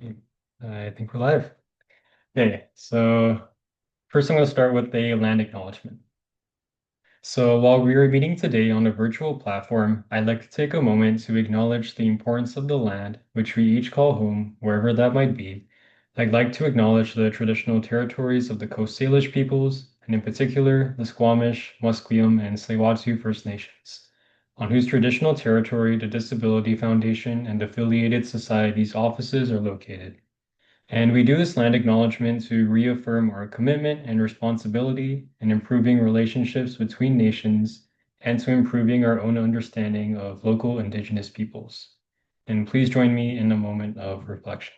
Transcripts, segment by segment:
Mm, I think we're live. Okay, so first I'm going to start with a land acknowledgement. So while we are meeting today on a virtual platform, I'd like to take a moment to acknowledge the importance of the land, which we each call home, wherever that might be. I'd like to acknowledge the traditional territories of the Coast Salish peoples, and in particular, the Squamish, Musqueam, and Tsleil-Waututh First Nations, on whose traditional territory the Disability Foundation and affiliated societies offices are located. And we do this land acknowledgement to reaffirm our commitment and responsibility in improving relationships between nations and to improving our own understanding of local Indigenous peoples. And please join me in a moment of reflection.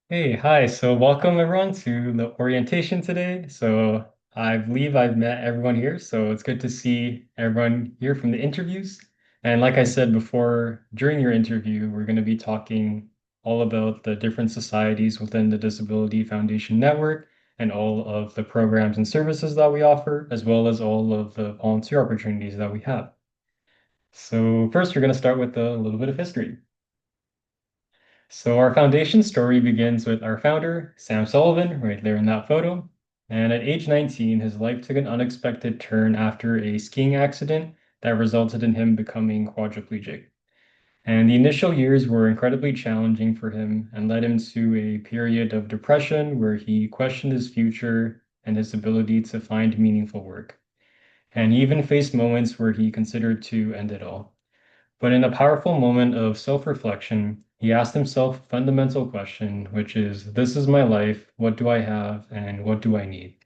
Hey, hi. So welcome everyone to the orientation today. So I believe I've met everyone here. So it's good to see everyone here from the interviews. And like I said before, during your interview, we're going to be talking all about the different societies within the Disability Foundation Network and all of the programs and services that we offer, as well as all of the volunteer opportunities that we have. So first, we're going to start with a little bit of history. So our foundation story begins with our founder, Sam Sullivan, right there in that photo. And at age 19, his life took an unexpected turn after a skiing accident that resulted in him becoming quadriplegic. And the initial years were incredibly challenging for him and led him to a period of depression where he questioned his future and his ability to find meaningful work. And he even faced moments where he considered to end it all. But in a powerful moment of self-reflection, he asked himself a fundamental question, which is, this is my life, what do I have, and what do I need?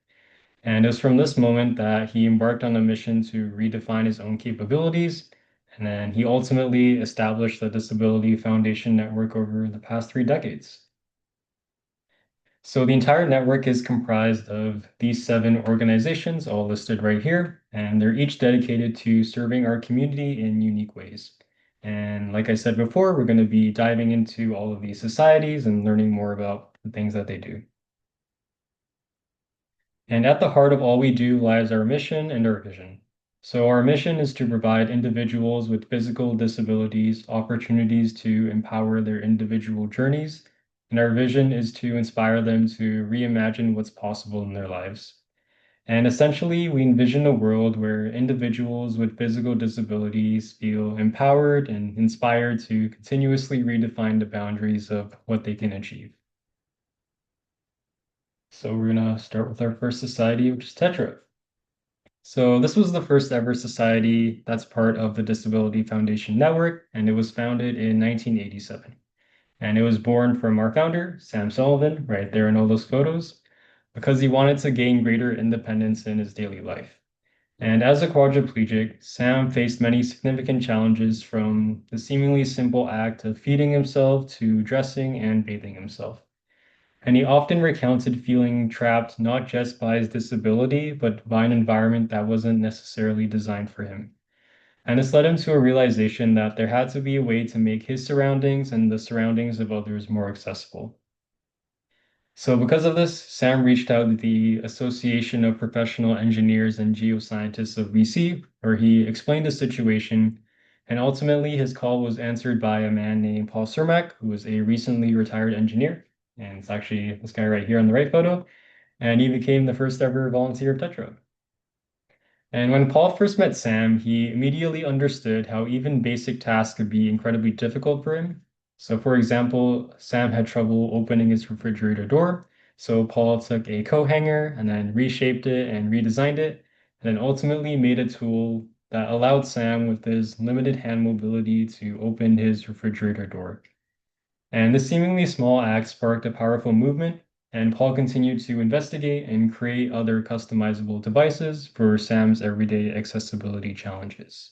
And it was from this moment that he embarked on a mission to redefine his own capabilities, and then he ultimately established the Disability Foundation Network over the past 3 decades. So the entire network is comprised of these 7 organizations, all listed right here, and they're each dedicated to serving our community in unique ways. And like I said before, we're going to be diving into all of these societies and learning more about the things that they do. And at the heart of all we do lies our mission and our vision. So our mission is to provide individuals with physical disabilities opportunities to empower their individual journeys, and our vision is to inspire them to reimagine what's possible in their lives. And essentially, we envision a world where individuals with physical disabilities feel empowered and inspired to continuously redefine the boundaries of what they can achieve. So we're going to start with our first society, which is Tetra. So this was the first ever society that's part of the Disability Foundation Network, and it was founded in 1987. And it was born from our founder, Sam Sullivan, right there in all those photos, because he wanted to gain greater independence in his daily life. And as a quadriplegic, Sam faced many significant challenges from the seemingly simple act of feeding himself to dressing and bathing himself. And he often recounted feeling trapped not just by his disability, but by an environment that wasn't necessarily designed for him. And this led him to a realization that there had to be a way to make his surroundings and the surroundings of others more accessible. So because of this, Sam reached out to the Association of Professional Engineers and Geoscientists of BC, where he explained the situation, and ultimately his call was answered by a man named Paul Cermak, who was a recently retired engineer, and it's actually this guy right here on the right photo, and he became the first ever volunteer of Tetra. And when Paul first met Sam, he immediately understood how even basic tasks could be incredibly difficult for him. So, for example, Sam had trouble opening his refrigerator door. So, Paul took a coat hanger and then reshaped it and redesigned it, and then ultimately made a tool that allowed Sam, with his limited hand mobility, to open his refrigerator door. And this seemingly small act sparked a powerful movement, and Paul continued to investigate and create other customizable devices for Sam's everyday accessibility challenges.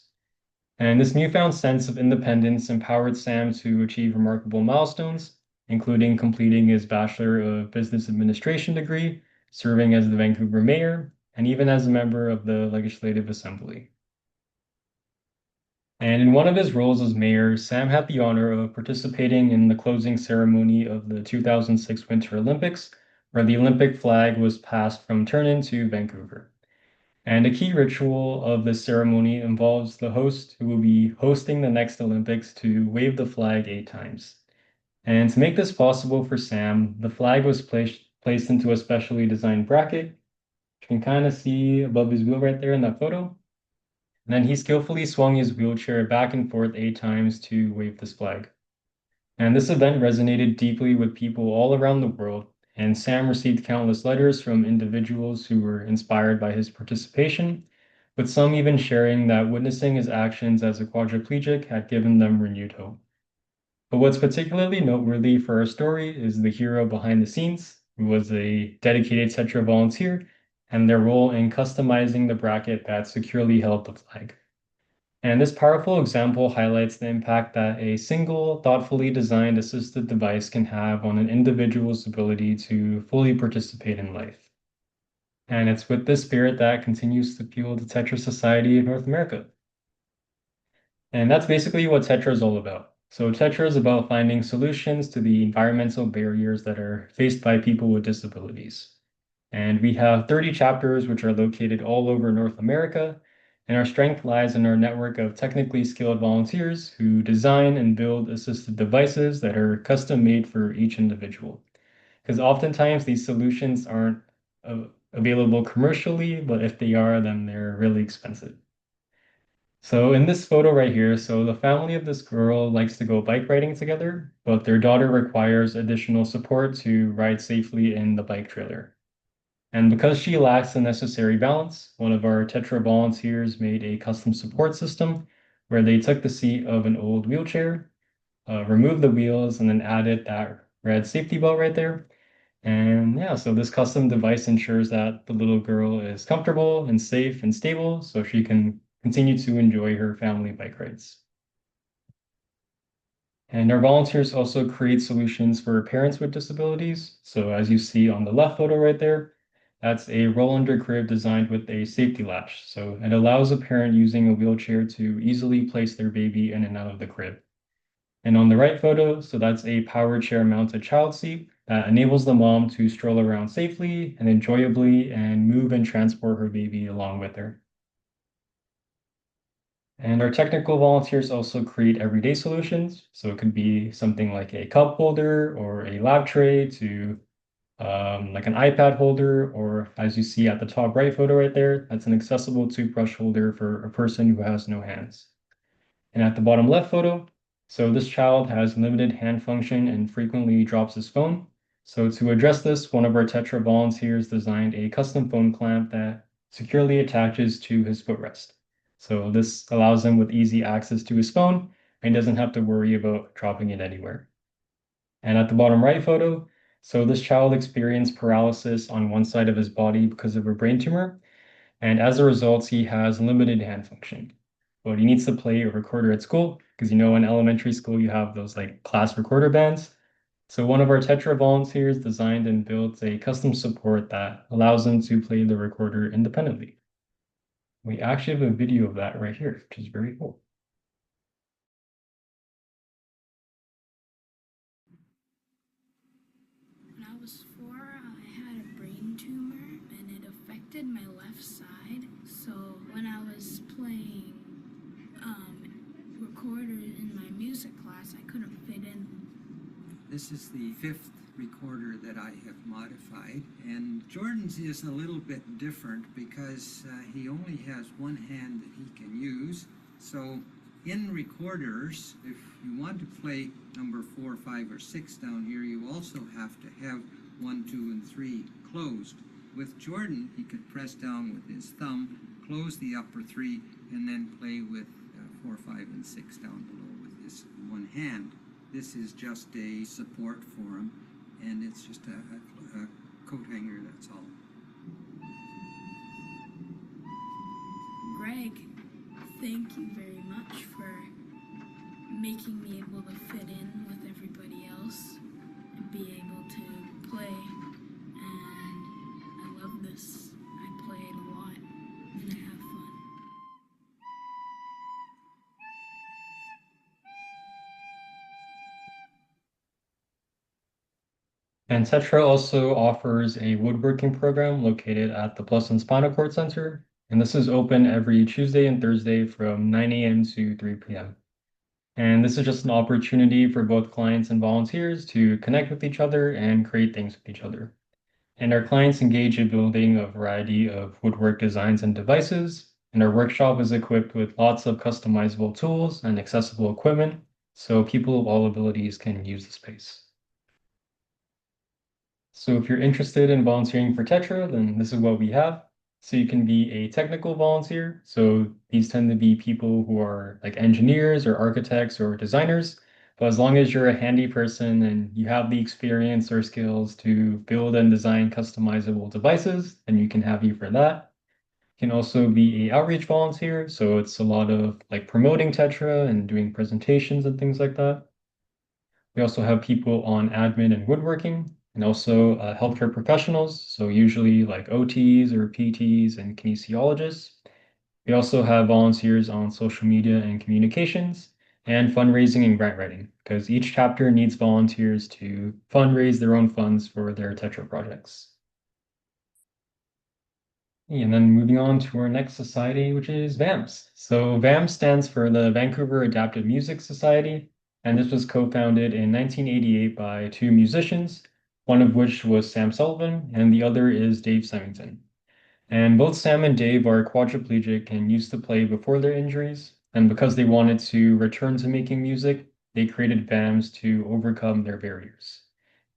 And this newfound sense of independence empowered Sam to achieve remarkable milestones, including completing his Bachelor of Business Administration degree, serving as the Vancouver mayor, and even as a member of the Legislative Assembly. And in one of his roles as mayor, Sam had the honor of participating in the closing ceremony of the 2006 Winter Olympics, where the Olympic flag was passed from Turnen to Vancouver. And a key ritual of this ceremony involves the host who will be hosting the next Olympics to wave the flag 8 times. And to make this possible for Sam, the flag was placed into a specially designed bracket. You can kind of see above his wheel right there in that photo. And then he skillfully swung his wheelchair back and forth 8 times to wave this flag. And this event resonated deeply with people all around the world, and Sam received countless letters from individuals who were inspired by his participation, with some even sharing that witnessing his actions as a quadriplegic had given them renewed hope. But what's particularly noteworthy for our story is the hero behind the scenes, who was a dedicated Tetra volunteer, and their role in customizing the bracket that securely held the flag. And this powerful example highlights the impact that a single, thoughtfully designed assistive device can have on an individual's ability to fully participate in life. And it's with this spirit that continues to fuel the Tetra Society of North America. And that's basically what Tetra is all about. So Tetra is about finding solutions to the environmental barriers that are faced by people with disabilities. And we have 30 chapters which are located all over North America. And our strength lies in our network of technically skilled volunteers who design and build assistive devices that are custom made for each individual. Because oftentimes these solutions aren't available commercially, but if they are, then they're really expensive. So in this photo right here, so the family of this girl likes to go bike riding together, but their daughter requires additional support to ride safely in the bike trailer. And because she lacks the necessary balance, one of our Tetra volunteers made a custom support system where they took the seat of an old wheelchair, removed the wheels, and then added that red safety belt right there. And yeah, so this custom device ensures that the little girl is comfortable and safe and stable so she can continue to enjoy her family bike rides. And our volunteers also create solutions for parents with disabilities. So as you see on the left photo right there, that's a roll-under crib designed with a safety latch. So it allows a parent using a wheelchair to easily place their baby in and out of the crib. And on the right photo, so that's a power chair mounted child seat that enables the mom to stroll around safely and enjoyably and move and transport her baby along with her. And our technical volunteers also create everyday solutions. So it could be something like a cup holder or a lab tray to like an iPad holder, or as you see at the top right photo right there, that's an accessible toothbrush holder for a person who has no hands. And at the bottom left photo, so this child has limited hand function and frequently drops his phone. So to address this, one of our Tetra volunteers designed a custom phone clamp that securely attaches to his footrest. So this allows him with easy access to his phone and doesn't have to worry about dropping it anywhere. And at the bottom right photo, so this child experienced paralysis on one side of his body because of a brain tumor. And as a result, he has limited hand function. But he needs to play a recorder at school because in elementary school you have those like class recorder bands. So one of our Tetra volunteers designed and built a custom support that allows him to play the recorder independently. We actually have a video of that right here, which is very cool. When I was 4, I had a brain tumor and it affected my left side. So when I was playing recorder in my music class, I couldn't fit in. This is the 5th recorder that I have modified, and Jordan's is a little bit different because he only has one hand that he can use. So in recorders, if you want to play number 4, 5, or 6 down here, you also have to have 1, 2, and 3 closed. With Jordan, he could press down with his thumb, close the upper 3, and then play with 4, 5, and 6 down below with his one hand. This is just a support for him, and it's just a coat hanger, that's all. Greg, thank you very much for making me able to fit in with everybody else and be able to play. And I love this. I play it a lot and I have fun. And Tetra also offers a woodworking program located at the Plus and Spinal Cord Center. And this is open every Tuesday and Thursday from 9 a.m. to 3 p.m. And this is just an opportunity for both clients and volunteers to connect with each other and create things with each other. And our clients engage in building a variety of woodwork designs and devices. And our workshop is equipped with lots of customizable tools and accessible equipment, so people of all abilities can use the space. So if you're interested in volunteering for Tetra, then this is what we have. So you can be a technical volunteer. So these tend to be people who are like engineers or architects or designers. But as long as you're a handy person and you have the experience or skills to build and design customizable devices, then you can have you for that. You can also be a outreach volunteer. So it's a lot of like promoting Tetra and doing presentations and things like that. We also have people on admin and woodworking, and also healthcare professionals, so usually like OTs or PTs and kinesiologists. We also have volunteers on social media and communications, and fundraising and grant writing, because each chapter needs volunteers to fundraise their own funds for their Tetra projects. And then moving on to our next society, which is VAMS. So VAMS stands for the Vancouver Adaptive Music Society, and this was co-founded in 1988 by two musicians, one of which was Sam Sullivan, and the other is Dave Symington. And both Sam and Dave are quadriplegic and used to play before their injuries, and because they wanted to return to making music, they created VAMS to overcome their barriers.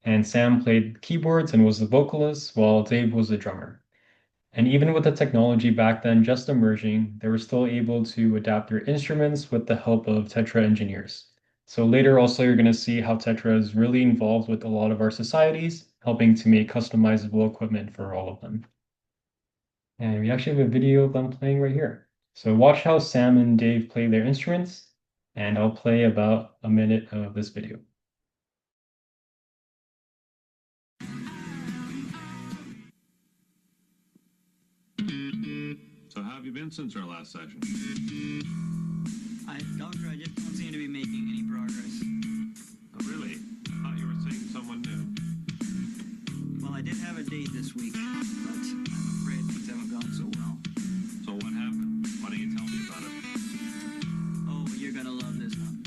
And Sam played keyboards and was the vocalist, while Dave was the drummer. And even with the technology back then just emerging, they were still able to adapt their instruments with the help of Tetra engineers. So later also you're going to see how Tetra is really involved with a lot of our societies, helping to make customizable equipment for all of them. And we actually have a video of them playing right here. So watch how Sam and Dave play their instruments, and I'll play about a minute of this video. So how have you been since our last session? Doctor, I just don't seem to be making any progress. Oh, really? I thought you were seeing someone new. Well, I did have a date this week, but I'm afraid things haven't gone so well. So what happened? Why don't you tell me about it? Oh, you're gonna love this one.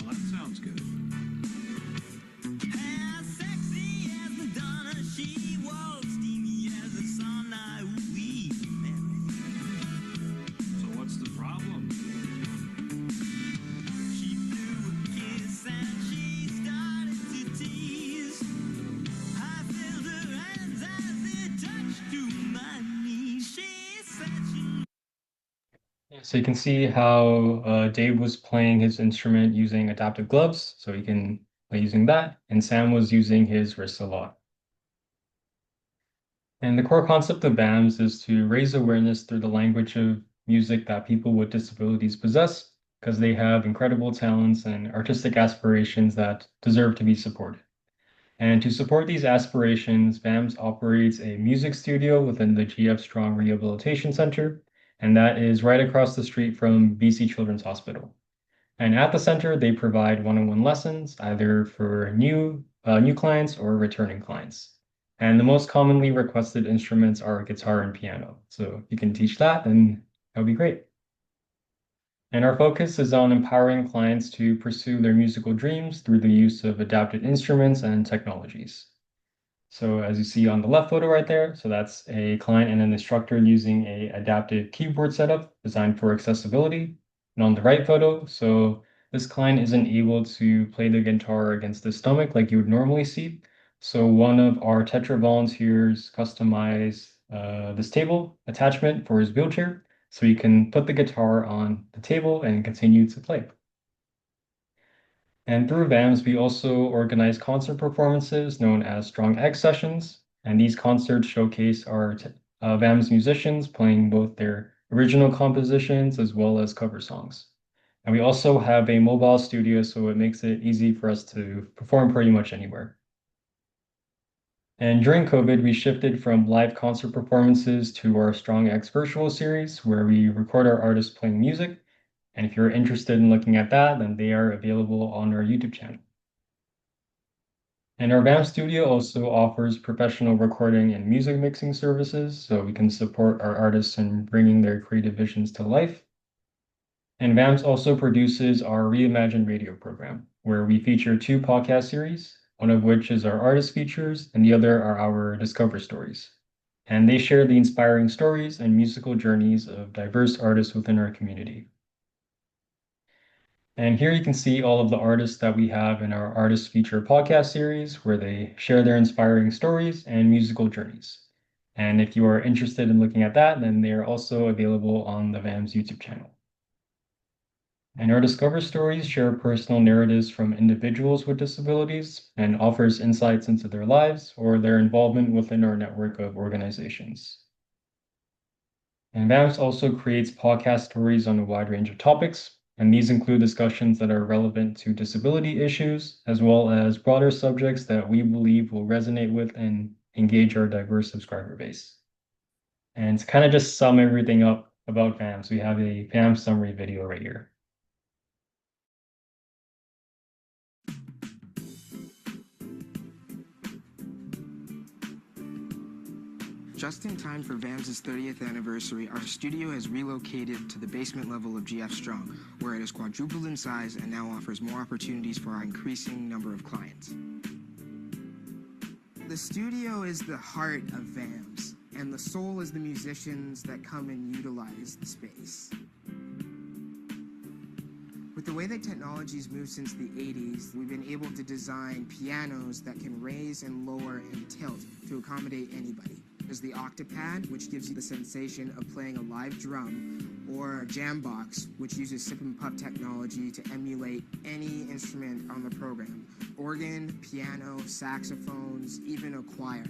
Well, that sounds good. So what's the problem? So you can see how Dave was playing his instrument using adaptive gloves, so he can play using that, and Sam was using his wrist a lot. And the core concept of BAMS is to raise awareness through the language of music that people with disabilities possess, because they have incredible talents and artistic aspirations that deserve to be supported. And to support these aspirations, BAMS operates a music studio within the GF Strong Rehabilitation Center, and that is right across the street from BC Children's Hospital. And at the center, they provide one-on-one lessons, either for new clients or returning clients. And the most commonly requested instruments are guitar and piano. So if you can teach that, then that would be great. And our focus is on empowering clients to pursue their musical dreams through the use of adapted instruments and technologies. So as you see on the left photo right there, so that's a client and an instructor using a adaptive keyboard setup designed for accessibility. And on the right photo, so this client isn't able to play the guitar against the stomach like you would normally see. So one of our Tetra volunteers customized this table attachment for his wheelchair, so he can put the guitar on the table and continue to play. And through VAMS, we also organize concert performances known as Strong X sessions. And these concerts showcase our VAMS musicians playing both their original compositions as well as cover songs. And we also have a mobile studio, so it makes it easy for us to perform pretty much anywhere. And during COVID, we shifted from live concert performances to our Strong X virtual series, where we record our artists playing music. And if you're interested in looking at that, then they are available on our YouTube channel. And our VAM studio also offers professional recording and music mixing services, so we can support our artists in bringing their creative visions to life. And VAMS also produces our Reimagined Radio program, where we feature 2 podcast series, one of which is our artist features, and the other are our Discover stories. And they share the inspiring stories and musical journeys of diverse artists within our community. And here you can see all of the artists that we have in our Artist Feature podcast series, where they share their inspiring stories and musical journeys. And if you are interested in looking at that, then they are also available on the VAMS YouTube channel. And our Discover stories share personal narratives from individuals with disabilities and offers insights into their lives or their involvement within our network of organizations. And VAMS also creates podcast stories on a wide range of topics, and these include discussions that are relevant to disability issues, as well as broader subjects that we believe will resonate with and engage our diverse subscriber base. And to kind of just sum everything up about VAMS, we have a VAMS summary video right here. Just in time for VAMS' 30th anniversary, our studio has relocated to the basement level of GF Strong, where it has quadrupled in size and now offers more opportunities for our increasing number of clients. The studio is the heart of VAMS, and the soul is the musicians that come and utilize the space. With the way that technology's moved since the 80s, we've been able to design pianos that can raise and lower and tilt to accommodate anybody. There's the Octopad, which gives you the sensation of playing a live drum, or Jambox, which uses sip and puff technology to emulate any instrument on the program. Organ, piano, saxophones, even a choir.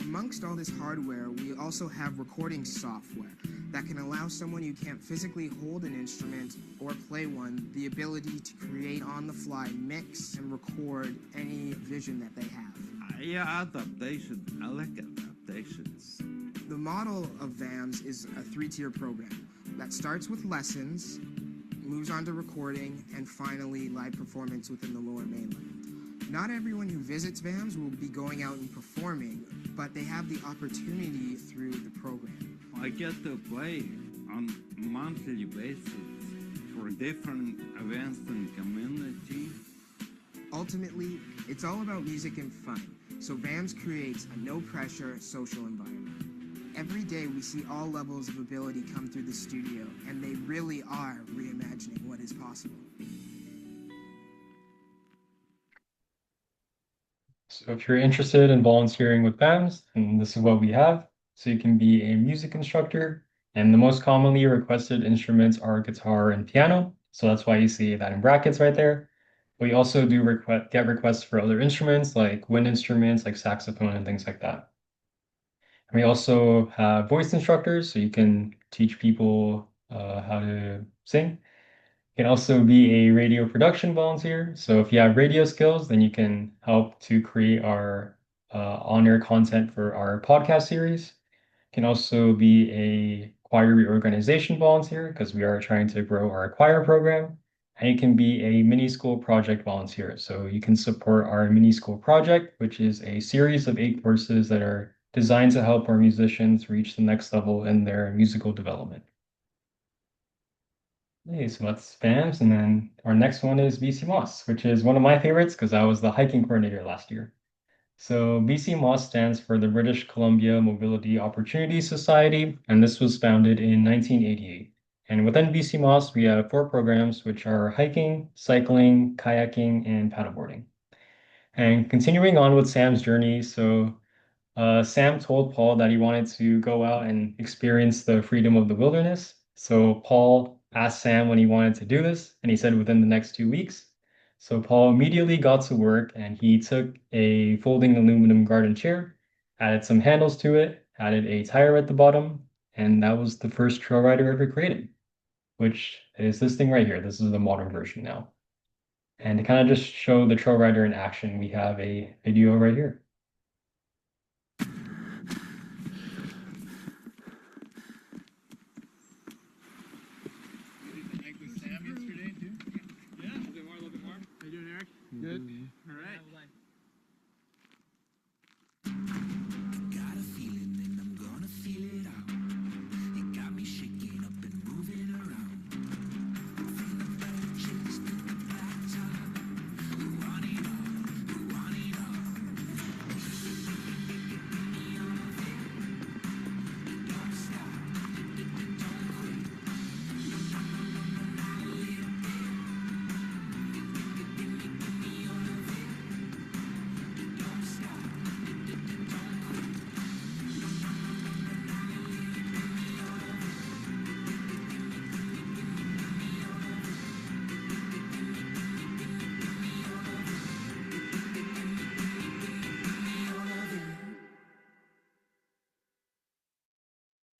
Amongst all this hardware, we also have recording software that can allow someone who can't physically hold an instrument or play one the ability to create on-the-fly mix and record any vision that they have. Yeah, adaptation. I like adaptations. The model of VAMS is a 3-tier program that starts with lessons, moves on to recording, and finally live performance within the Lower Mainland. Not everyone who visits VAMS will be going out and performing, but they have the opportunity through the program. I get to play on a monthly basis for different events in community. Ultimately, it's all about music and fun, so VAMS creates a no-pressure social environment. Every day we see all levels of ability come through the studio, and they really are reimagining what is possible. So if you're interested in volunteering with VAMS, then this is what we have. So you can be a music instructor, and the most commonly requested instruments are guitar and piano. So that's why you see that in brackets right there. We also do get requests for other instruments like wind instruments, like saxophone and things like that. And we also have voice instructors, so you can teach people how to sing. You can also be a radio production volunteer. So if you have radio skills, then you can help to create our on-air content for our podcast series. You can also be a choir reorganization volunteer because we are trying to grow our choir program. And you can be a mini school project volunteer. So you can support our mini school project, which is a series of 8 courses that are designed to help our musicians reach the next level in their musical development. Okay, so that's VAMS, and then our next one is BC Moss, which is one of my favorites because I was the hiking coordinator last year. So BC Moss stands for the British Columbia Mobility Opportunity Society, and this was founded in 1988. And within BC Moss, we have 4 programs, which are hiking, cycling, kayaking, and paddleboarding. And continuing on with Sam's journey, so Sam told Paul that he wanted to go out and experience the freedom of the wilderness. So Paul asked Sam when he wanted to do this, and he said within the next 2 weeks. So Paul immediately got to work, and he took a folding aluminum garden chair, added some handles to it, added a tire at the bottom, and that was the first trail rider ever created, which is this thing right here. This is the modern version now. And to kind of just show the trail rider in action, we have a video right here.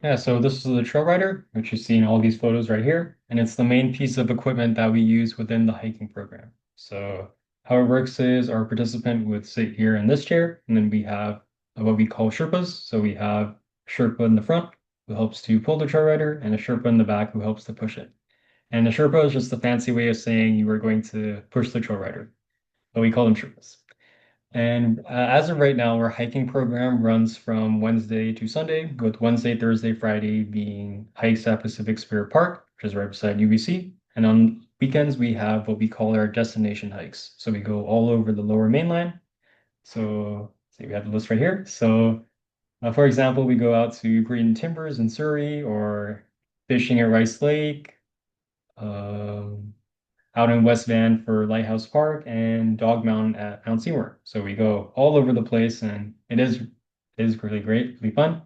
Yeah, so this is the trail rider, which you see in all these photos right here, and it's the main piece of equipment that we use within the hiking program. So how it works is our participant would sit here in this chair, and then we have what we call Sherpas. So we have Sherpa in the front who helps to pull the trail rider, and a Sherpa in the back who helps to push it. And the Sherpa is just a fancy way of saying you are going to push the trail rider, but we call them Sherpas. And as of right now, our hiking program runs from Wednesday to Sunday, with Wednesday, Thursday, Friday being hikes at Pacific Spirit Park, which is right beside UBC. And on weekends, we have what we call our destination hikes. So we go all over the Lower Mainline. So see, we have the list right here. So for example, we go out to Green Timbers in Surrey or fishing at Rice Lake. Um, Out in West Van for Lighthouse Park and Dog Mountain at Mount Seymour. So we go all over the place and it is really great, really fun.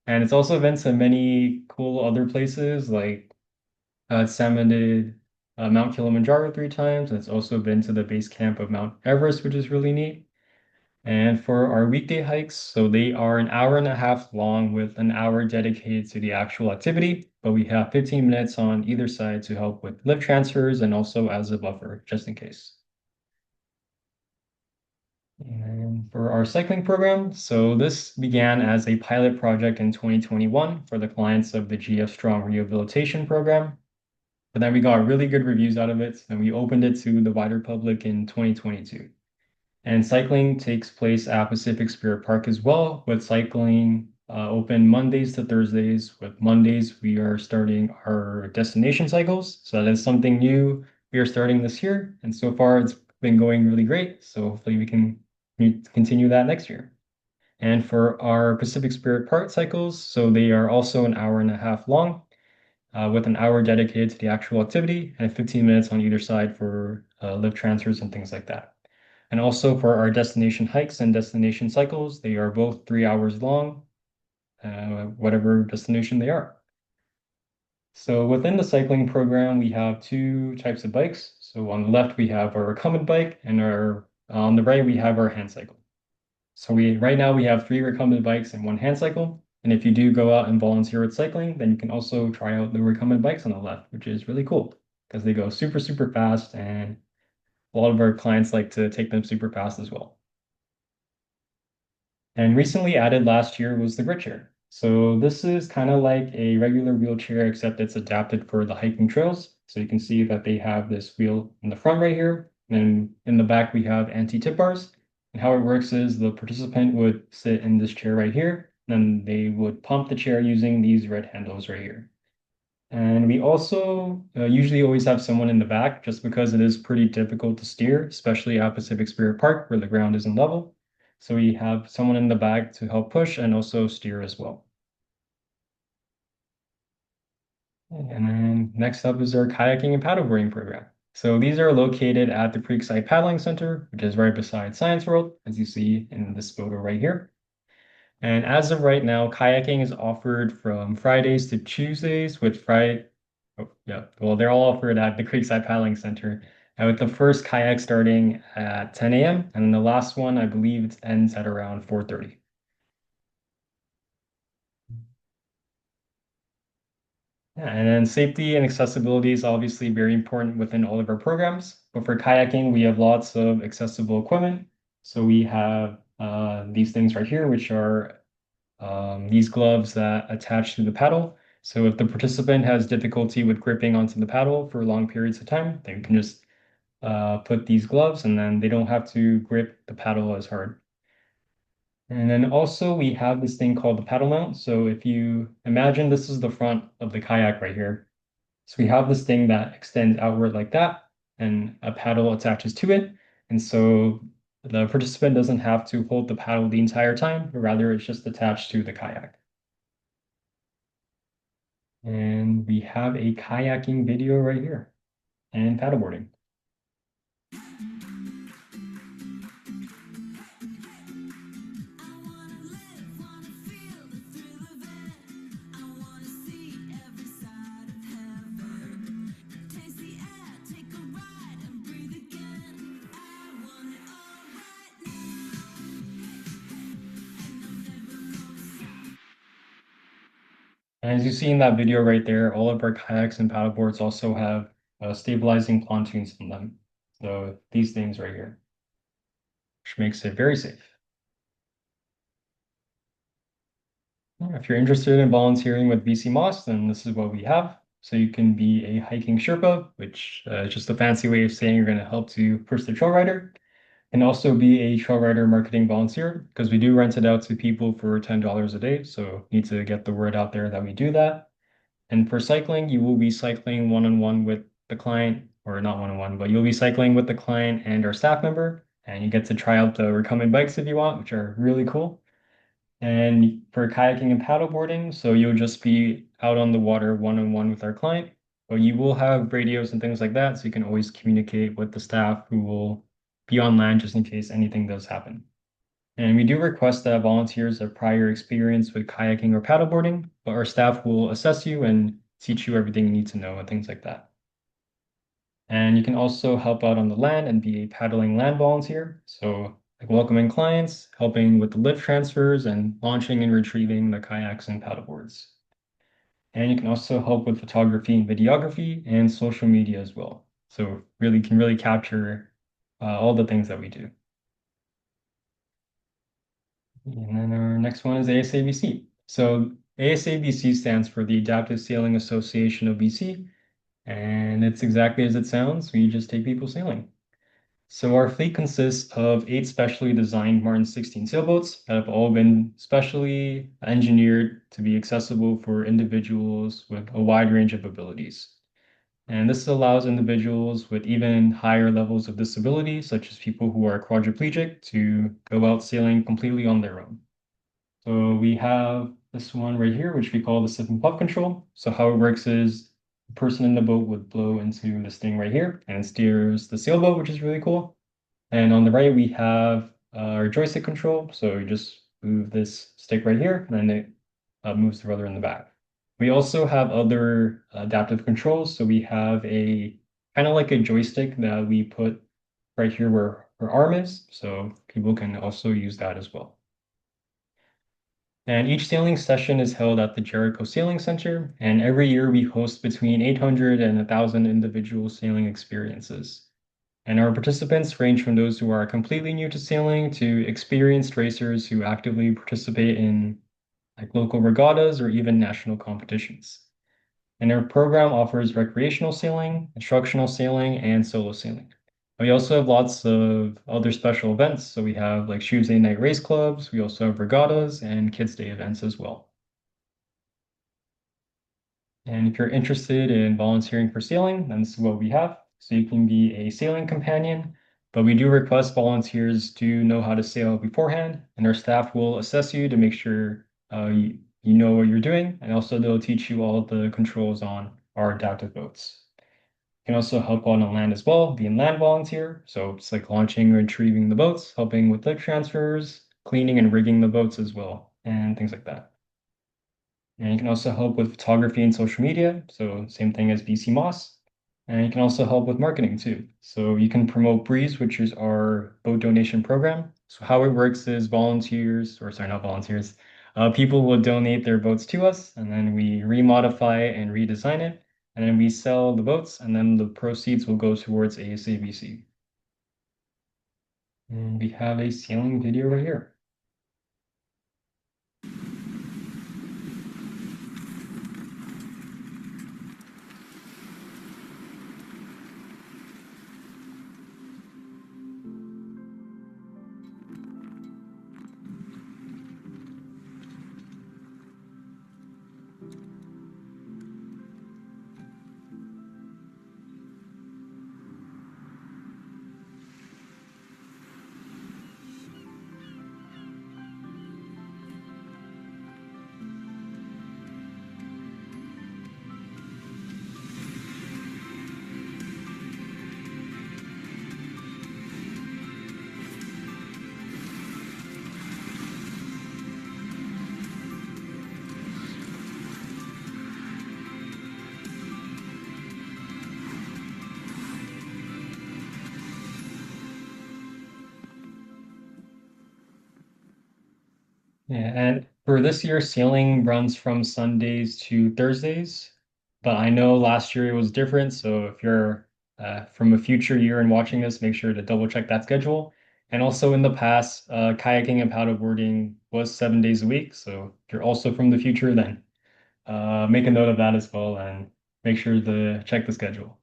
And it's also been to many cool other places like it's summited Mount Kilimanjaro 3 times. And it's also been to the base camp of Mount Everest, which is really neat. And for our weekday hikes, so they are an hour and a half long with an hour dedicated to the actual activity, but we have 15 minutes on either side to help with lift transfers and also as a buffer, just in case. And for our cycling program, so this began as a pilot project in 2021 for the clients of the GF Strong Rehabilitation Program. But then we got really good reviews out of it, and we opened it to the wider public in 2022. And cycling takes place at Pacific Spirit Park as well, with cycling open Mondays to Thursdays. With Mondays, we are starting our destination cycles. So that is something new we are starting this year. And so far, it's been going really great. So hopefully we can continue that next year. And for our Pacific Spirit Park cycles, so they are also an hour and a half long, with an hour dedicated to the actual activity and 15 minutes on either side for lift transfers and things like that. And also for our destination hikes and destination cycles, they are both 3 hours long, whatever destination they are. So within the cycling program, we have 2 types of bikes. So on the left, we have our recumbent bike, and on the right, we have our hand cycle. So right now we have 3 recumbent bikes and 1 hand cycle. And if you do go out and volunteer with cycling, then you can also try out the recumbent bikes on the left, which is really cool because they go super, super fast, and a lot of our clients like to take them super fast as well. And recently added last year was the grit chair. So this is kind of like a regular wheelchair, except it's adapted for the hiking trails. So you can see that they have this wheel in the front right here. And in the back, we have anti-tip bars. And how it works is the participant would sit in this chair right here, and they would pump the chair using these red handles right here. And we also usually always have someone in the back just because it is pretty difficult to steer, especially at Pacific Spirit Park where the ground isn't level. So we have someone in the back to help push and also steer as well. And then next up is our kayaking and paddleboarding program. So these are located at the Creekside Paddling Center, which is right beside Science World, as you see in this photo right here. And as of right now, kayaking is offered from Fridays to Tuesdays with well, they're all offered at the Creekside Paddling Center. And with the first kayak starting at 10 a.m. and then the last one, I believe it ends at around 4:30. Yeah, and then safety and accessibility is obviously very important within all of our programs. But for kayaking, we have lots of accessible equipment. So we have these things right here, which are these gloves that attach to the paddle. So if the participant has difficulty with gripping onto the paddle for long periods of time, they can just put these gloves and then they don't have to grip the paddle as hard. And then also we have this thing called the paddle mount. So if you imagine this is the front of the kayak right here. So we have this thing that extends outward like that, and a paddle attaches to it. And so the participant doesn't have to hold the paddle the entire time, but rather it's just attached to the kayak. And we have a kayaking video right here and paddleboarding. And as you see in that video right there, all of our kayaks and paddleboards also have stabilizing pontoons in them. So these things right here, which makes it very safe. If you're interested in volunteering with BC Moss, then this is what we have. So you can be a hiking Sherpa, which is just a fancy way of saying you're going to help to push the trail rider, and also be a trail rider marketing volunteer, because we do rent it out to people for $10 a day. So need to get the word out there that we do that. And for cycling, you will be cycling one-on-one with the client, or not one-on-one, but you'll be cycling with the client and our staff member, and you get to try out the recumbent bikes if you want, which are really cool. And for kayaking and paddleboarding, so you'll just be out on the water one-on-one with our client, but you will have radios and things like that, so you can always communicate with the staff who will be on land just in case anything does happen. And we do request that volunteers have prior experience with kayaking or paddleboarding, but our staff will assess you and teach you everything you need to know and things like that. And you can also help out on the land and be a paddling land volunteer. So like welcoming clients, helping with the lift transfers, and launching and retrieving the kayaks and paddleboards. And you can also help with photography and videography and social media as well. So can really capture all the things that we do. And then our next one is ASABC. So ASABC stands for the Adaptive Sailing Association of BC, and it's exactly as it sounds. We just take people sailing. So our fleet consists of 8 specially designed Martin 16 sailboats that have all been specially engineered to be accessible for individuals with a wide range of abilities. And this allows individuals with even higher levels of disability, such as people who are quadriplegic, to go out sailing completely on their own. So we have this one right here, which we call the sip and puff control. So how it works is the person in the boat would blow into this thing right here and it steers the sailboat, which is really cool. And on the right, we have our joystick control. So you just move this stick right here, and then it moves the rudder in the back. We also have other adaptive controls. So we have a kind of like a joystick that we put right here where our arm is. So people can also use that as well. And each sailing session is held at the Jericho Sailing Center, and every year we host between 800 and 1,000 individual sailing experiences. And our participants range from those who are completely new to sailing to experienced racers who actively participate in like local regattas or even national competitions. And our program offers recreational sailing, instructional sailing, and solo sailing. We also have lots of other special events. So we have like Tuesday night race clubs. We also have regattas and kids' day events as well. And if you're interested in volunteering for sailing, then this is what we have. So you can be a sailing companion, but we do request volunteers to know how to sail beforehand, and our staff will assess you to make sure you know what you're doing, and also they'll teach you all the controls on our adaptive boats. Can also help on land as well, being land volunteer. So it's like launching or retrieving the boats, helping with lift transfers, cleaning and rigging the boats as well, and things like that. And you can also help with photography and social media. So same thing as BC Moss. And you can also help with marketing too. So you can promote Breeze, which is our boat donation program. So how it works is not volunteers, people will donate their boats to us, and then we remodify and redesign it. And then we sell the boats, and then the proceeds will go towards ASABC. And we have a sailing video right here. Yeah, and For this year, sailing runs from Sundays to Thursdays, but I know last year it was different. So if you're from a future year and watching this, make sure to double check that schedule. And also in the past, kayaking and paddleboarding was 7 days a week. So if you're also from the future, then make a note of that as well and make sure to check the schedule.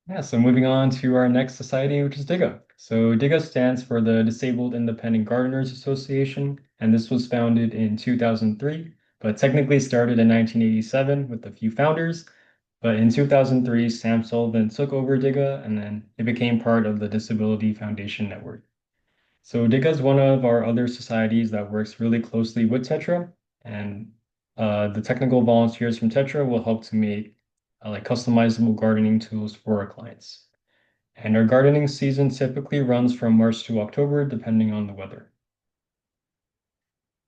Yeah, so moving on to our next society, which is DIGA. So DIGA stands for the Disabled Independent Gardeners Association, and this was founded in 2003, but technically started in 1987 with a few founders. But in 2003, Sam Sullivan took over DIGA, and then it became part of the Disability Foundation Network. So DIGA is one of our other societies that works really closely with Tetra, and the technical volunteers from Tetra will help to make like customizable gardening tools for our clients. And our gardening season typically runs from March to October, depending on the weather.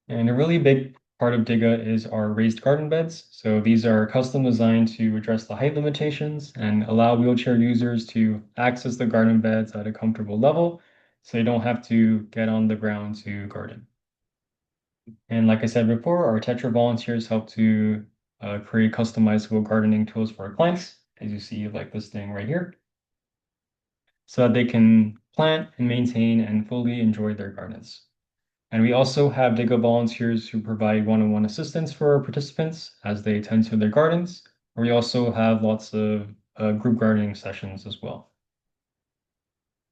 And a really big part of DIGA is our raised garden beds. So these are custom designed to address the height limitations and allow wheelchair users to access the garden beds at a comfortable level, so they don't have to get on the ground to garden. And like I said before, our Tetra volunteers help to create customizable gardening tools for our clients, as you see like this thing right here, so that they can plant and maintain and fully enjoy their gardens. And we also have DIGA volunteers who provide one-on-one assistance for our participants as they tend to their gardens. We also have lots of group gardening sessions as well.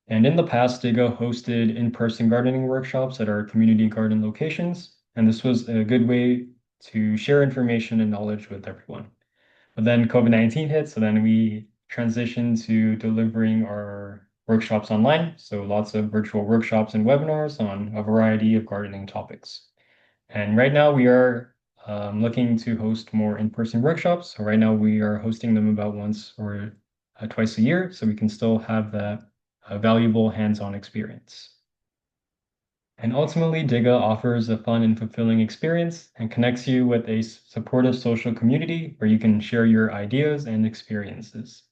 And in the past, DIGA hosted in-person gardening workshops at our community garden locations, and this was a good way to share information and knowledge with everyone. But then COVID-19 hit, so then we transitioned to delivering our workshops online. So lots of virtual workshops and webinars on a variety of gardening topics. And right now we are looking to host more in-person workshops. So right now we are hosting them about once or twice a year, so we can still have that valuable hands-on experience. And ultimately, DIGA offers a fun and fulfilling experience and connects you with a supportive social community where you can share your ideas and experiences.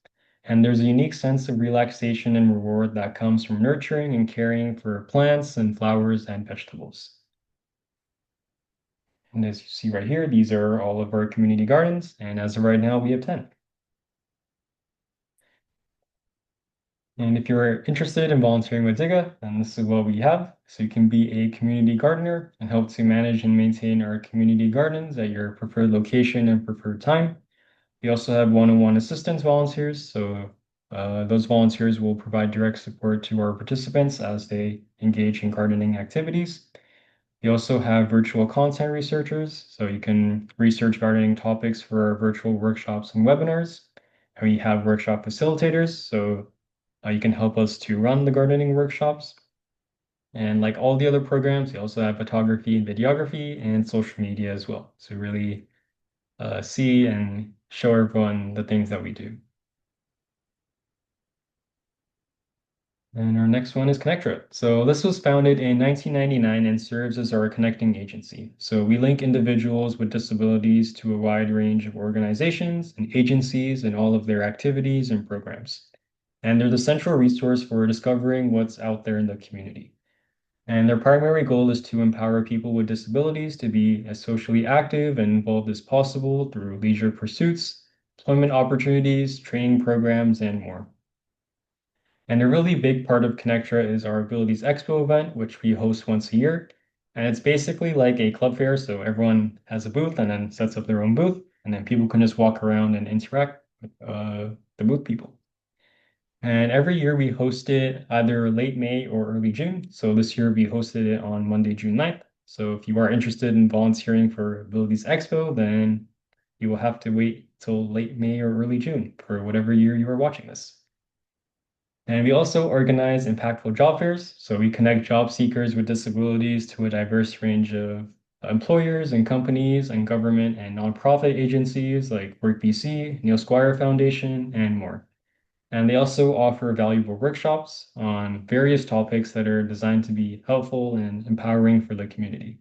And there's a unique sense of relaxation and reward that comes from nurturing and caring for plants and flowers and vegetables. And as you see right here, these are all of our community gardens. And as of right now, we have 10. And if you're interested in volunteering with DIGA, then this is what we have. So you can be a community gardener and help to manage and maintain our community gardens at your preferred location and preferred time. We also have one-on-one assistance volunteers. So those volunteers will provide direct support to our participants as they engage in gardening activities. We also have virtual content researchers. So you can research gardening topics for our virtual workshops and webinars. And we have workshop facilitators. So you can help us to run the gardening workshops. And like all the other programs, we also have photography and videography and social media as well. So really see and show everyone the things that we do. And our next one is Connectra. So this was founded in 1999 and serves as our connecting agency. So we link individuals with disabilities to a wide range of organizations and agencies and all of their activities and programs. And they're the central resource for discovering what's out there in the community. And their primary goal is to empower people with disabilities to be as socially active and involved as possible through leisure pursuits, employment opportunities, training programs, and more. And a really big part of Connectra is our Abilities Expo event, which we host once a year. And it's basically like a club fair, so everyone has a booth and then sets up their own booth, and then people can just walk around and interact with the booth people. And every year we host it either late May or early June. So this year we hosted it on Monday, June 9th. So if you are interested in volunteering for Abilities Expo, then you will have to wait till late May or early June for whatever year you are watching this. And we also organize impactful job fairs. So we connect job seekers with disabilities to a diverse range of employers and companies and government and nonprofit agencies like WorkBC, Neil Squire Foundation, and more. And they also offer valuable workshops on various topics that are designed to be helpful and empowering for the community.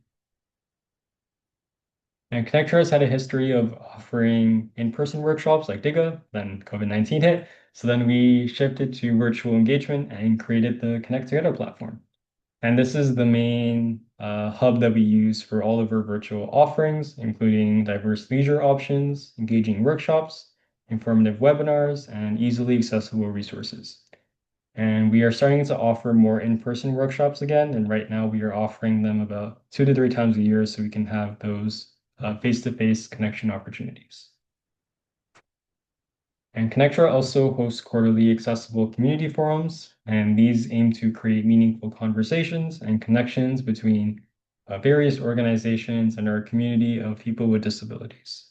And Connectra has had a history of offering in-person workshops like DIGA, then COVID-19 hit. So then we shifted to virtual engagement and created the Connect Together platform. And this is the main hub that we use for all of our virtual offerings, including diverse leisure options, engaging workshops, informative webinars, and easily accessible resources. And we are starting to offer more in-person workshops again. And right now we are offering them about 2 to 3 times a year so we can have those face-to-face connection opportunities. And Connectra also hosts quarterly accessible community forums, and these aim to create meaningful conversations and connections between various organizations and our community of people with disabilities.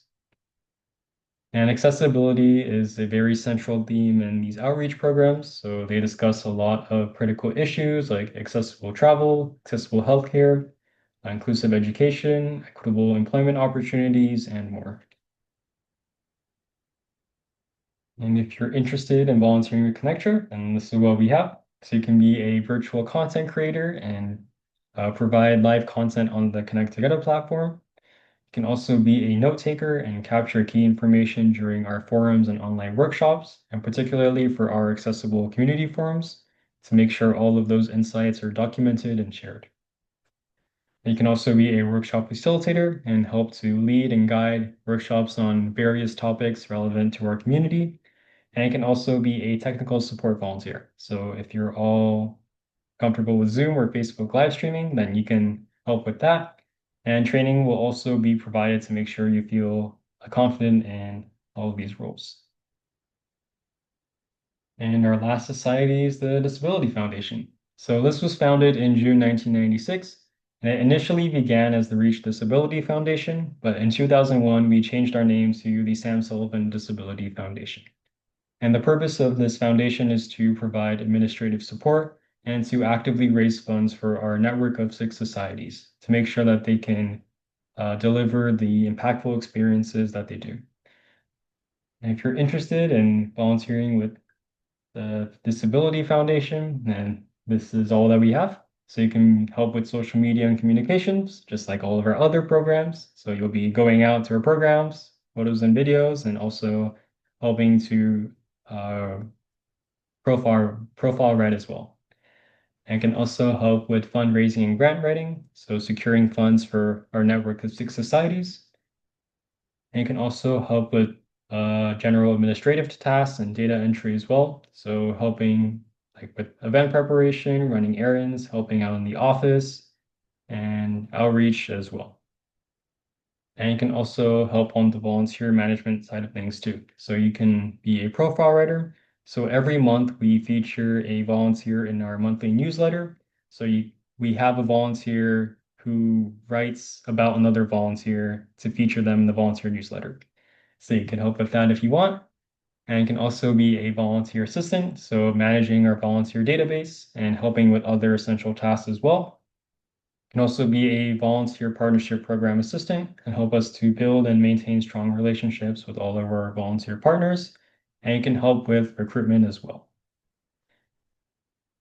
And accessibility is a very central theme in these outreach programs. So they discuss a lot of critical issues like accessible travel, accessible healthcare, inclusive education, equitable employment opportunities, and more. And if you're interested in volunteering with Connectra, then this is what we have. So you can be a virtual content creator and provide live content on the Connect Together platform. You can also be a note taker and capture key information during our forums and online workshops, and particularly for our accessible community forums to make sure all of those insights are documented and shared. You can also be a workshop facilitator and help to lead and guide workshops on various topics relevant to our community. And you can also be a technical support volunteer. So if you're all comfortable with Zoom or Facebook live streaming, then you can help with that. And training will also be provided to make sure you feel confident in all of these roles. And our last society is the Disability Foundation. So this was founded in June 1996, and it initially began as the Reach Disability Foundation, but in 2001, we changed our name to the Sam Sullivan Disability Foundation. And the purpose of this foundation is to provide administrative support and to actively raise funds for our network of 6 societies to make sure that they can deliver the impactful experiences that they do. And if you're interested in volunteering with the Disability Foundation, then this is all that we have. So you can help with social media and communications, just like all of our other programs. So you'll be going out to our programs, photos and videos, and also helping to profile write as well. And can also help with fundraising and grant writing, so securing funds for our network of 6 societies. And can also help with general administrative tasks and data entry as well. So helping like with event preparation, running errands, helping out in the office, and outreach as well. And you can also help on the volunteer management side of things too. So you can be a profile writer. So every month we feature a volunteer in our monthly newsletter. So we have a volunteer who writes about another volunteer to feature them in the volunteer newsletter. So you can help with that if you want. And you can also be a volunteer assistant, so managing our volunteer database and helping with other essential tasks as well. You can also be a volunteer partnership program assistant and help us to build and maintain strong relationships with all of our volunteer partners. And you can help with recruitment as well.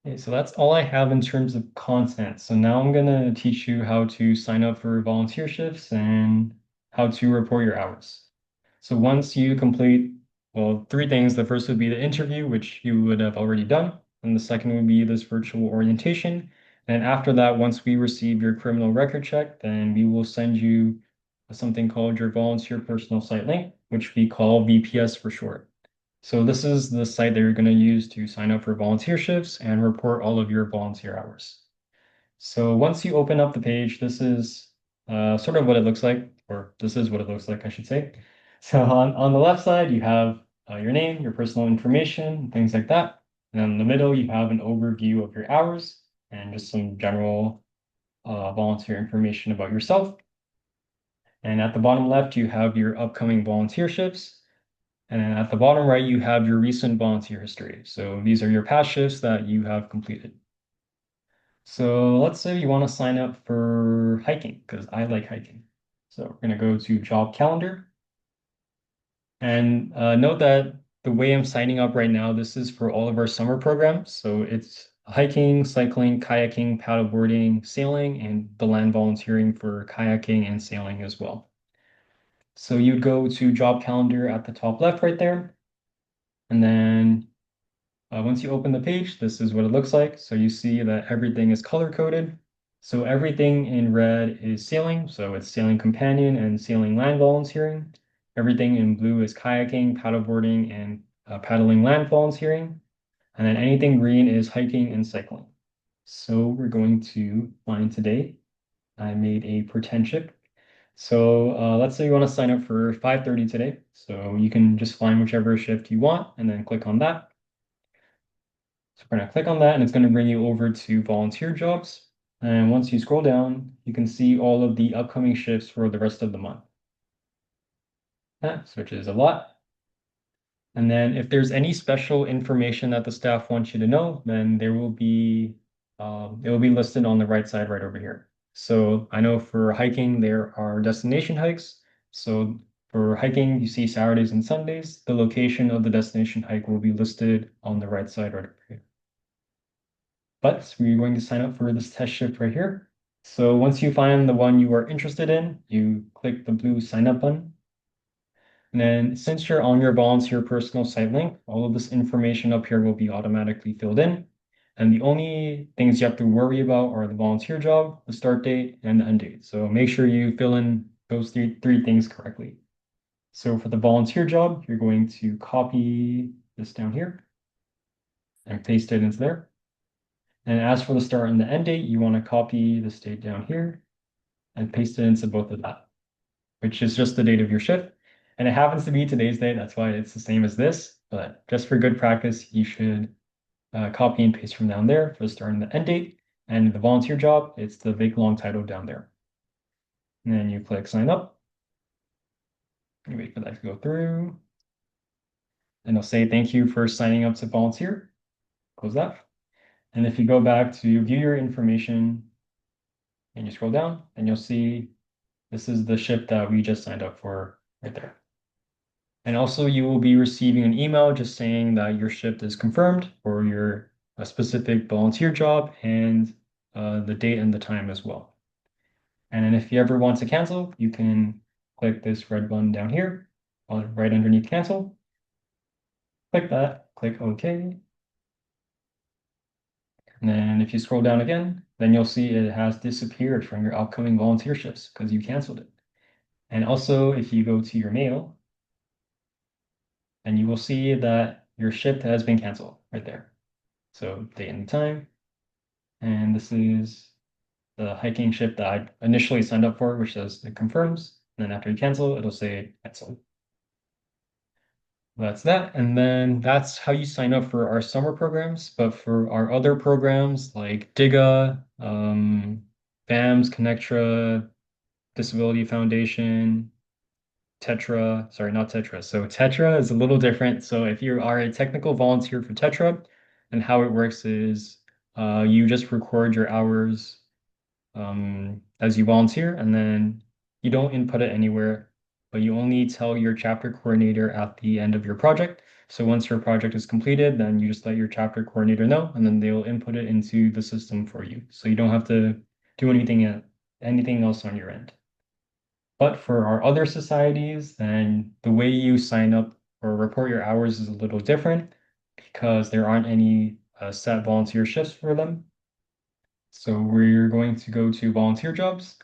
Okay, so that's all I have in terms of content. So now I'm going to teach you how to sign up for volunteer shifts and how to report your hours. So once you complete, well, 3 things. The first would be the interview, which you would have already done. And the second would be this virtual orientation. And after that, once we receive your criminal record check, then we will send you something called your volunteer personal site link, which we call VPS for short. So this is the site that you're going to use to sign up for volunteer shifts and report all of your volunteer hours. So once you open up the page, this is sort of what it looks like, or this is what it looks like, I should say. So on the left side, you have your name, your personal information, things like that. And then in the middle, you have an overview of your hours and just some general volunteer information about yourself. And at the bottom left, you have your upcoming volunteer shifts. And then at the bottom right, you have your recent volunteer history. So these are your past shifts that you have completed. So let's say you want to sign up for hiking, because I like hiking. So we're going to go to Job Calendar. And note that the way I'm signing up right now, this is for all of our summer programs. So it's hiking, cycling, kayaking, paddleboarding, sailing, and the land volunteering for kayaking and sailing as well. So you'd go to Job Calendar at the top left right there. And then once you open the page, this is what it looks like. So you see that everything is color coded. So everything in red is sailing, so it's sailing companion and sailing land volunteering. Everything in blue is kayaking, paddleboarding, and paddling land volunteering. And then anything green is hiking and cycling. So we're going to find today. I made a pretend ship. So let's say you want to sign up for 5:30 today. So you can just find whichever shift you want and then click on that. So we're going to click on that and it's going to bring you over to volunteer jobs. And once you scroll down, you can see all of the upcoming shifts for the rest of the month. Which is a lot. And then if there's any special information that the staff wants you to know, then it will be listed on the right side right over here. So I know for hiking, there are destination hikes. So for hiking, you see Saturdays and Sundays. The location of the destination hike will be listed on the right side right over here. But we're going to sign up for this test shift right here. So once you find the one you are interested in, you click the blue sign up button. And then since you're on your volunteer personal site link, all of this information up here will be automatically filled in. And the only things you have to worry about are the volunteer job, the start date, and the end date. So make sure you fill in those three things correctly. So for the volunteer job, you're going to copy this down here and paste it into there. And as for the start and the end date, you want to copy this date down here and paste it into both of that, which is just the date of your shift. And it happens to be today's date, that's why it's the same as this, but just for good practice, you should copy and paste from down there for the start and the end date. And the volunteer job, it's the big long title down there. And then you click sign up. You wait for that to go through. And it'll say thank you for signing up to volunteer. Close that. And if you go back to view your information and you scroll down, and you'll see this is the ship that we just signed up for right there. And also you will be receiving an email just saying that your shift is confirmed for your specific volunteer job and the date and the time as well. And then if you ever want to cancel, you can click this red button down here, right underneath cancel. Click that, click OK. And then if you scroll down again, then you'll see it has disappeared from your upcoming volunteer shifts because you canceled it. And also if you go to your mail, and you will see that your shift has been canceled right there. So date and time. And this is the hiking shift that I initially signed up for, which says it confirms. And then after you cancel, it'll say cancel. That's that. And then that's how you sign up for our summer programs. But for our other programs like DIGA, BAMS, Connectra, Disability Foundation, Tetra, sorry, not Tetra. So Tetra is a little different. So if you are a technical volunteer for Tetra, and how it works is you just record your hours as you volunteer, and then you don't input it anywhere, but you only tell your chapter coordinator at the end of your project. So once your project is completed, then you just let your chapter coordinator know, and then they'll input it into the system for you. So you don't have to do anything else on your end. But for our other societies, then the way you sign up or report your hours is a little different because there aren't any set volunteer shifts for them. So we're going to go to volunteer jobs.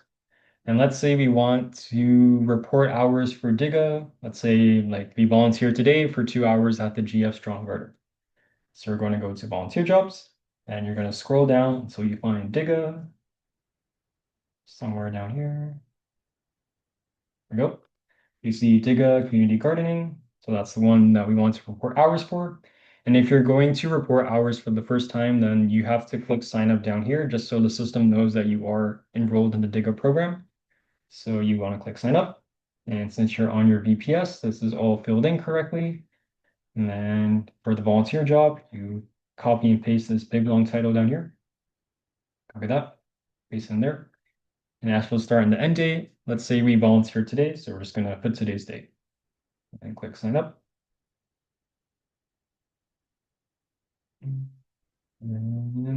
And let's say we want to report hours for DIGA. Let's say like we volunteer today for 2 hours at the GF Stronggarder. So we're going to go to volunteer jobs and you're going to scroll down until you find DIGA somewhere down here. There we go. You see DIGA Community Gardening. So that's the one that we want to report hours for. And if you're going to report hours for the first time, then you have to click sign up down here just so the system knows that you are enrolled in the DIGA program. So you want to click sign up. And since you're on your VPS, this is all filled in correctly. And then for the volunteer job, you copy and paste this big long title down here. Copy that, paste in there. And as for the start and the end date, let's say we volunteer today, so we're just going to put today's date and click sign up. And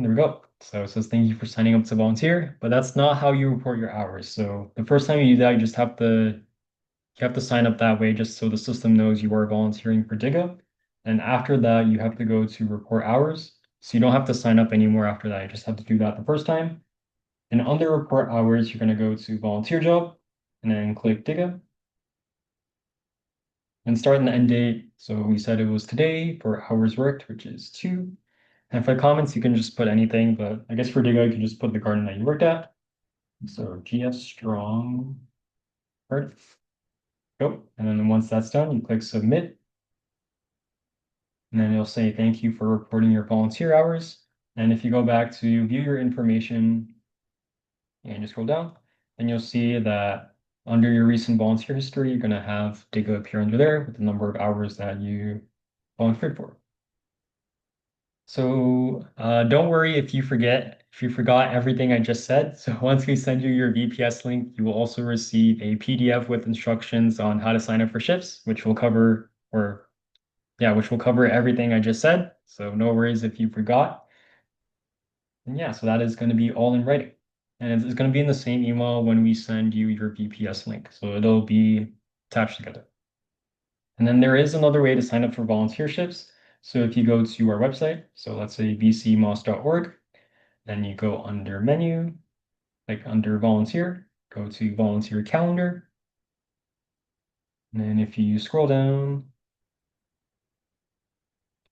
there we go. So it says thank you for signing up to volunteer, but that's not how you report your hours. So the first time you do that, you just have to sign up that way just so the system knows you are volunteering for DIGA. And after that, you have to go to report hours. So you don't have to sign up anymore after that. You just have to do that the first time. And under report hours, you're going to go to volunteer job and then click Diga. And start and end date. So we said it was today for hours worked, which is 2. And for comments, you can just put anything, but I guess for Diga, you can just put the garden that you worked at. So GS strong art. Go. And then once that's done, you click submit. And then it'll say thank you for reporting your volunteer hours. And if you go back to view your information and you scroll down, then you'll see that under your recent volunteer history, you're going to have Diga appear under there with the number of hours that you volunteered for. So don't worry if you forgot everything I just said. So once we send you your VPS link, you will also receive a PDF with instructions on how to sign up for shifts, which will cover everything I just said. So no worries if you forgot. And yeah, so that is going to be all in writing. And it's going to be in the same email when we send you your VPS link. So it'll be attached together. And then there is another way to sign up for volunteerships. So if you go to our website, so let's say bcmos.org, then you go under menu, like under volunteer, go to volunteer calendar. And then if you scroll down,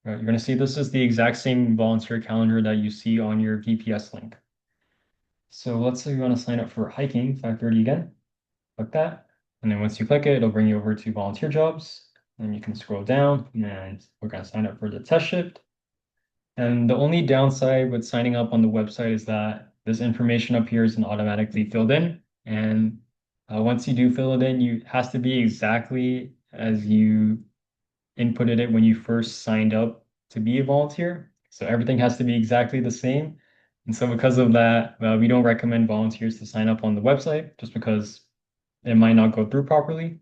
you're going to see this is the exact same volunteer calendar that you see on your VPS link. So let's say you want to sign up for hiking 5:30 again, click that. And then once you click it, it'll bring you over to volunteer jobs. And you can scroll down and we're going to sign up for the test shift. And the only downside with signing up on the website is that this information up here isn't automatically filled in. And once you do fill it in, it has to be exactly as you inputted it when you first signed up to be a volunteer. So everything has to be exactly the same. And so because of that, we don't recommend volunteers to sign up on the website just because it might not go through properly.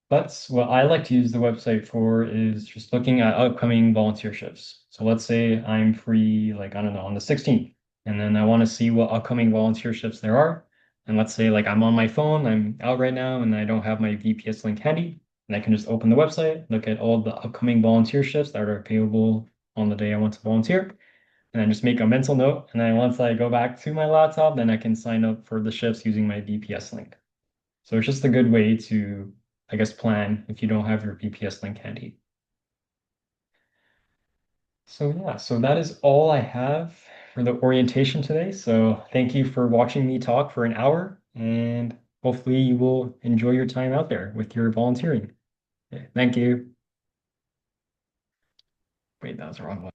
But what I like to use the website for is just looking at upcoming volunteer shifts. So let's say I'm free, like, I don't know, on the 16th, and then I want to see what upcoming volunteer shifts there are. And let's say like I'm on my phone, I'm out right now, and I don't have my VPS link handy. And I can just open the website, look at all the upcoming volunteer shifts that are available on the day I want to volunteer, and then just make a mental note. And then once I go back to my laptop, then I can sign up for the shifts using my VPS link. So it's just a good way to, I guess, plan if you don't have your VPS link handy. So yeah, so that is all I have for the orientation today. So thank you for watching me talk for an hour, and hopefully you will enjoy your time out there with your volunteering. Thank you. Wait, that was the wrong one.